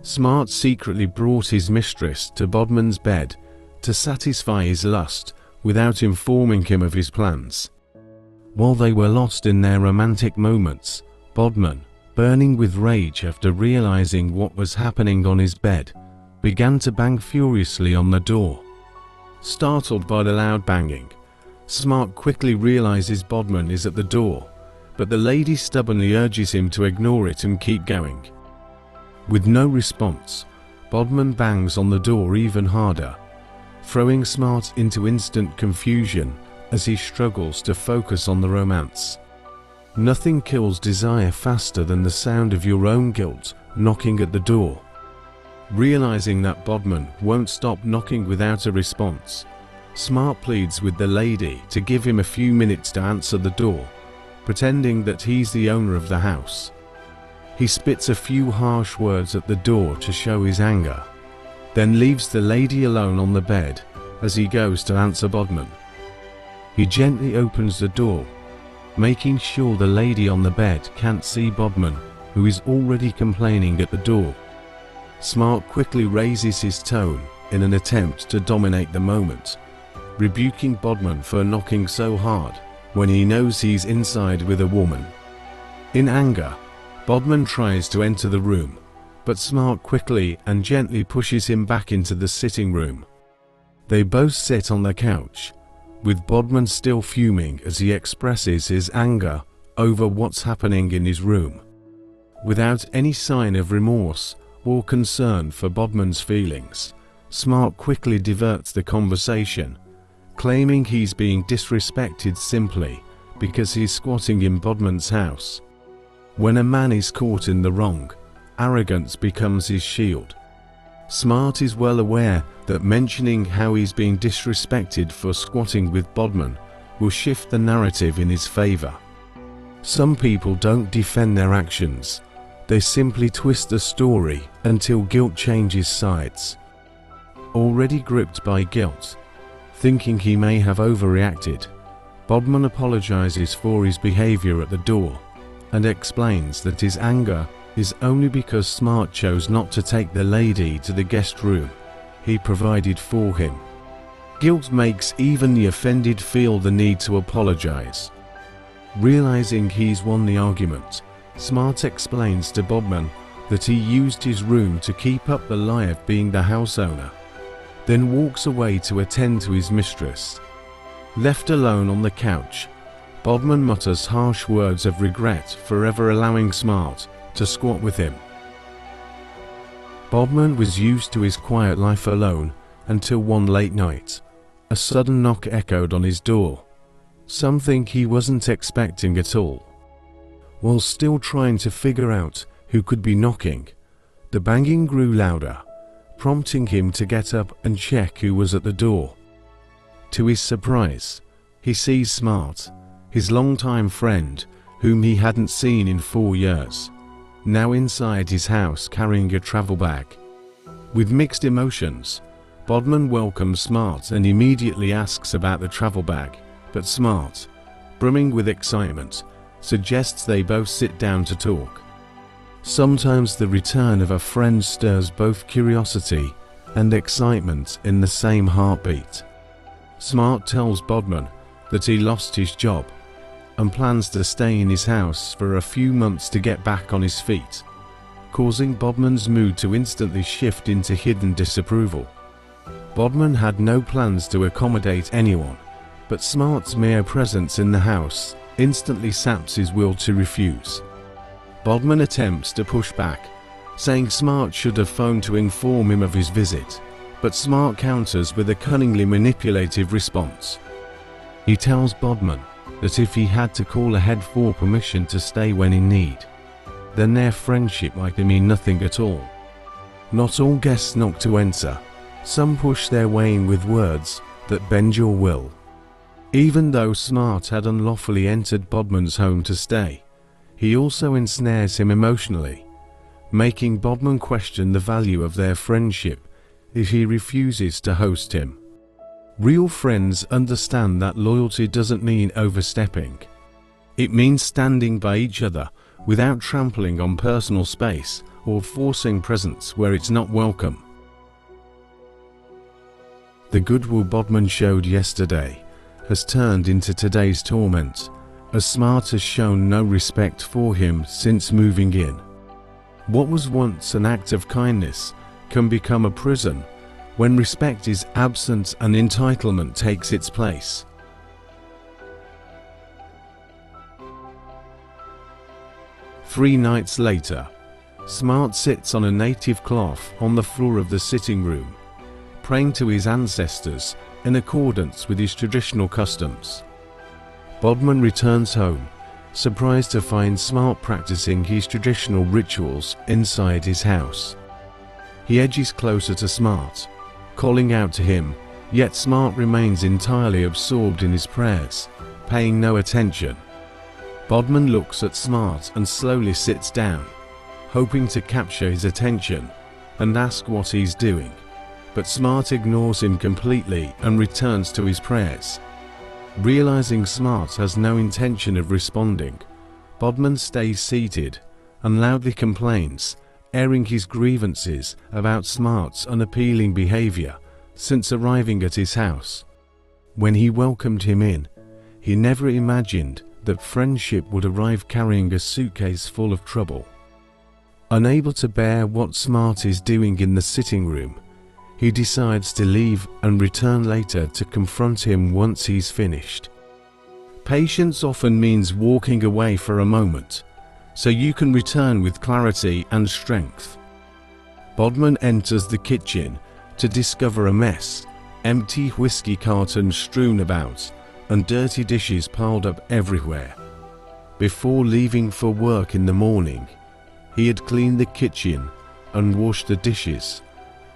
Smart secretly brought his mistress to Bhadman's bed to satisfy his lust without informing him of his plans. While they were lost in their romantic moments, Bhadman, burning with rage after realizing what was happening on his bed, began to bang furiously on the door. Startled by the loud banging, Smart quickly realizes Bhadman is at the door, but the lady stubbornly urges him to ignore it and keep going. With no response, Bhadman bangs on the door even harder, throwing Smart into instant confusion as he struggles to focus on the romance. Nothing kills desire faster than the sound of your own guilt knocking at the door. Realizing that Bhadman won't stop knocking without a response, Smart pleads with the lady to give him a few minutes to answer the door, pretending that he's the owner of the house. He spits a few harsh words at the door to show his anger, then leaves the lady alone on the bed as he goes to answer Bhadman. He gently opens the door, making sure the lady on the bed can't see Bhadman, who is already complaining at the door. Smart quickly raises his tone in an attempt to dominate the moment, rebuking Bhadman for knocking so hard when he knows he's inside with a woman. In anger, Bhadman tries to enter the room, but Smart quickly and gently pushes him back into the sitting room. They both sit on the couch, with Bhadman still fuming as he expresses his anger over what's happening in his room. Without any sign of remorse or concern for Bhadman's feelings, Smart quickly diverts the conversation, claiming he's being disrespected simply because he's squatting in Bhadman's house. When a man is caught in the wrong, arrogance becomes his shield. Smart is well aware that mentioning how he's being disrespected for squatting with Bhadman will shift the narrative in his favor. Some people don't defend their actions, they simply twist the story until guilt changes sides. Already gripped by guilt, thinking he may have overreacted, Bhadman apologizes for his behavior at the door and explains that his anger is only because Smart chose not to take the lady to the guest room he provided for him. Guilt makes even the offended feel the need to apologize. Realizing he's won the argument, Smart explains to Bhadman that he used his room to keep up the lie of being the house owner, then walks away to attend to his mistress. Left alone on the couch, Bhadman mutters harsh words of regret for ever allowing Smart to squat with him. Bhadman was used to his quiet life alone until one late night, a sudden knock echoed on his door, something he wasn't expecting at all. While still trying to figure out who could be knocking, the banging grew louder, prompting him to get up and check who was at the door. To his surprise, he sees Smart, his longtime friend whom he hadn't seen in 4 years, now inside his house carrying a travel bag. With mixed emotions, Bhadman welcomes Smart and immediately asks about the travel bag, but Smart, brimming with excitement, suggests they both sit down to talk. Sometimes the return of a friend stirs both curiosity and excitement in the same heartbeat. Smart tells Bhadman that he lost his job and plans to stay in his house for a few months to get back on his feet, causing Bhadman's mood to instantly shift into hidden disapproval. Bhadman had no plans to accommodate anyone, but Smart's mere presence in the house instantly saps his will to refuse. Bhadman attempts to push back, saying Smart should have phoned to inform him of his visit, but Smart counters with a cunningly manipulative response. He tells Bhadman that if he had to call ahead for permission to stay when in need, then their friendship might mean nothing at all. Not all guests knock to enter, some push their way in with words that bend your will. Even though Smart had unlawfully entered Bhadman's home to stay, he also ensnares him emotionally, making Bhadman question the value of their friendship if he refuses to host him. Real friends understand that loyalty doesn't mean overstepping. It means standing by each other without trampling on personal space or forcing presence where it's not welcome. The goodwill Bhadman showed yesterday has turned into today's torment, as Smart has shown no respect for him since moving in. What was once an act of kindness can become a prison when respect is absent and entitlement takes its place. Three nights later, Smart sits on a native cloth on the floor of the sitting room, praying to his ancestors in accordance with his traditional customs. Bhadman returns home, surprised to find Smart practicing his traditional rituals inside his house. He edges closer to Smart, calling out to him, yet Smart remains entirely absorbed in his prayers, paying no attention. Bhadman looks at Smart and slowly sits down, hoping to capture his attention and ask what he's doing, but Smart ignores him completely and returns to his prayers. Realizing Smart has no intention of responding, Bhadman stays seated and loudly complains, airing his grievances about Smart's unappealing behavior since arriving at his house. When he welcomed him in, he never imagined that friendship would arrive carrying a suitcase full of trouble. Unable to bear what Smart is doing in the sitting room, he decides to leave and return later to confront him once he's finished. Patience often means walking away for a moment, so you can return with clarity and strength. Bhadman enters the kitchen to discover a mess, empty whiskey cartons strewn about, and dirty dishes piled up everywhere. Before leaving for work in the morning, he had cleaned the kitchen and washed the dishes,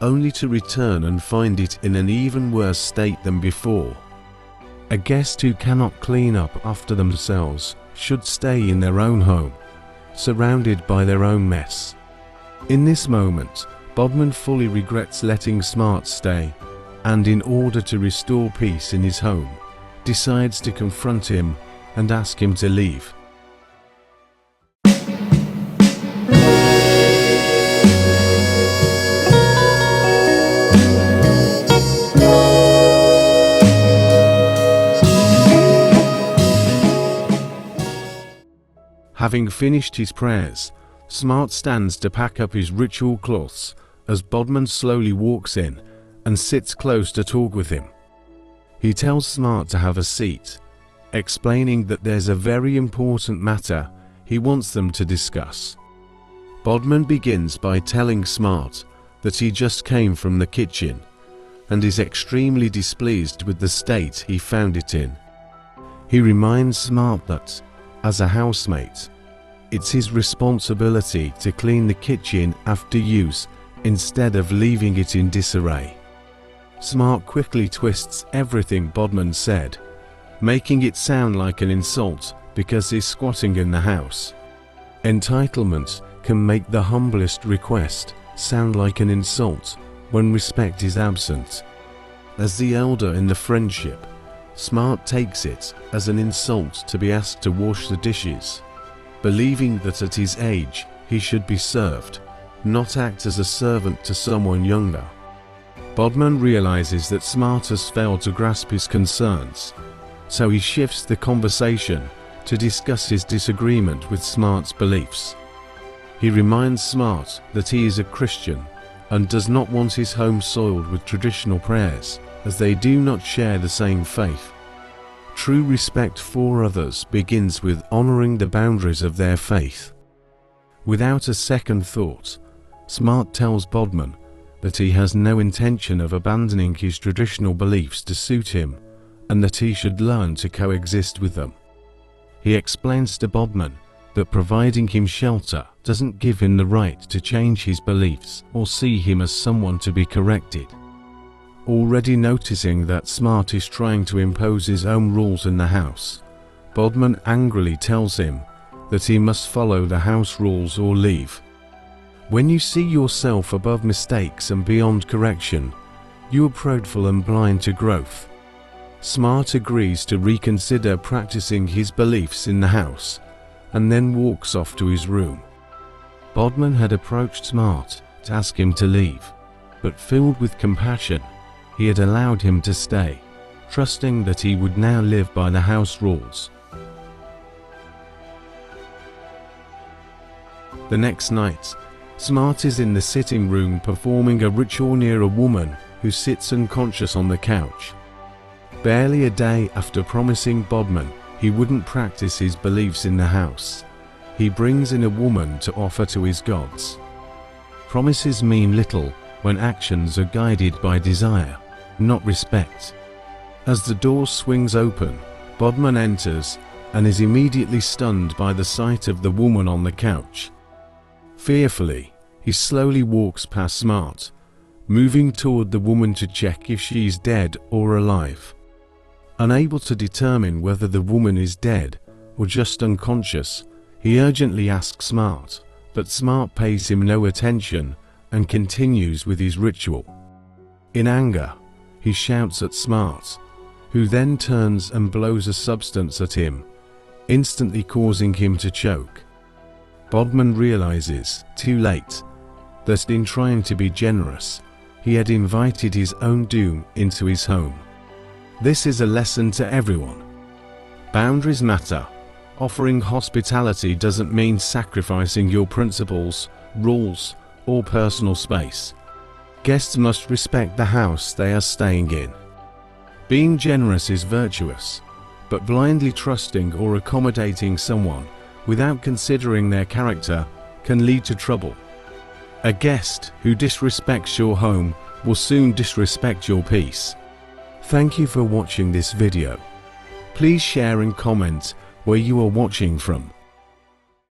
only to return and find it in an even worse state than before. A guest who cannot clean up after themselves should stay in their own home, surrounded by their own mess. In this moment, Bhadman fully regrets letting Smart stay, and in order to restore peace in his home, decides to confront him and ask him to leave. Having finished his prayers, Smart stands to pack up his ritual cloths as Bhadman slowly walks in and sits close to talk with him. He tells Smart to have a seat, explaining that there's a very important matter he wants them to discuss. Bhadman begins by telling Smart that he just came from the kitchen and is extremely displeased with the state he found it in. He reminds Smart that, as a housemate, it's his responsibility to clean the kitchen after use instead of leaving it in disarray. Smart quickly twists everything Bhadman said, making it sound like an insult because he's squatting in the house. Entitlement can make the humblest request sound like an insult when respect is absent. As the elder in the friendship, Smart takes it as an insult to be asked to wash the dishes, believing that at his age he should be served, not act as a servant to someone younger. Bhadman realizes that Smart has failed to grasp his concerns, so he shifts the conversation to discuss his disagreement with Smart's beliefs. He reminds Smart that he is a Christian and does not want his home soiled with traditional prayers, as they do not share the same faith. True respect for others begins with honoring the boundaries of their faith. Without a second thought, Smart tells Bhadman that he has no intention of abandoning his traditional beliefs to suit him and that he should learn to coexist with them. He explains to Bhadman that providing him shelter doesn't give him the right to change his beliefs or see him as someone to be corrected. Already noticing that Smart is trying to impose his own rules in the house, Bhadman angrily tells him that he must follow the house rules or leave. When you see yourself above mistakes and beyond correction, you are prideful and blind to growth. Smart agrees to reconsider practicing his beliefs in the house and then walks off to his room. Bhadman had approached Smart to ask him to leave, but filled with compassion, he had allowed him to stay, trusting that he would now live by the house rules. The next night, Smart is in the sitting room performing a ritual near a woman who sits unconscious on the couch. Barely a day after promising Bhadman he wouldn't practice his beliefs in the house, he brings in a woman to offer to his gods. Promises mean little when actions are guided by desire, not respect. As the door swings open, Bhadman enters and is immediately stunned by the sight of the woman on the couch. Fearfully, he slowly walks past Smart, moving toward the woman to check if she is dead or alive. Unable to determine whether the woman is dead or just unconscious, he urgently asks Smart, but Smart pays him no attention and continues with his ritual. In anger, he shouts at Smart, who then turns and blows a substance at him, instantly causing him to choke. Bhadman realizes, too late, that in trying to be generous, he had invited his own doom into his home. This is a lesson to everyone. Boundaries matter. Offering hospitality doesn't mean sacrificing your principles, rules, or personal space. Guests must respect the house they are staying in. Being generous is virtuous, but blindly trusting or accommodating someone without considering their character can lead to trouble. A guest who disrespects your home will soon disrespect your peace. Thank you for watching this video. Please share and comment where you are watching from.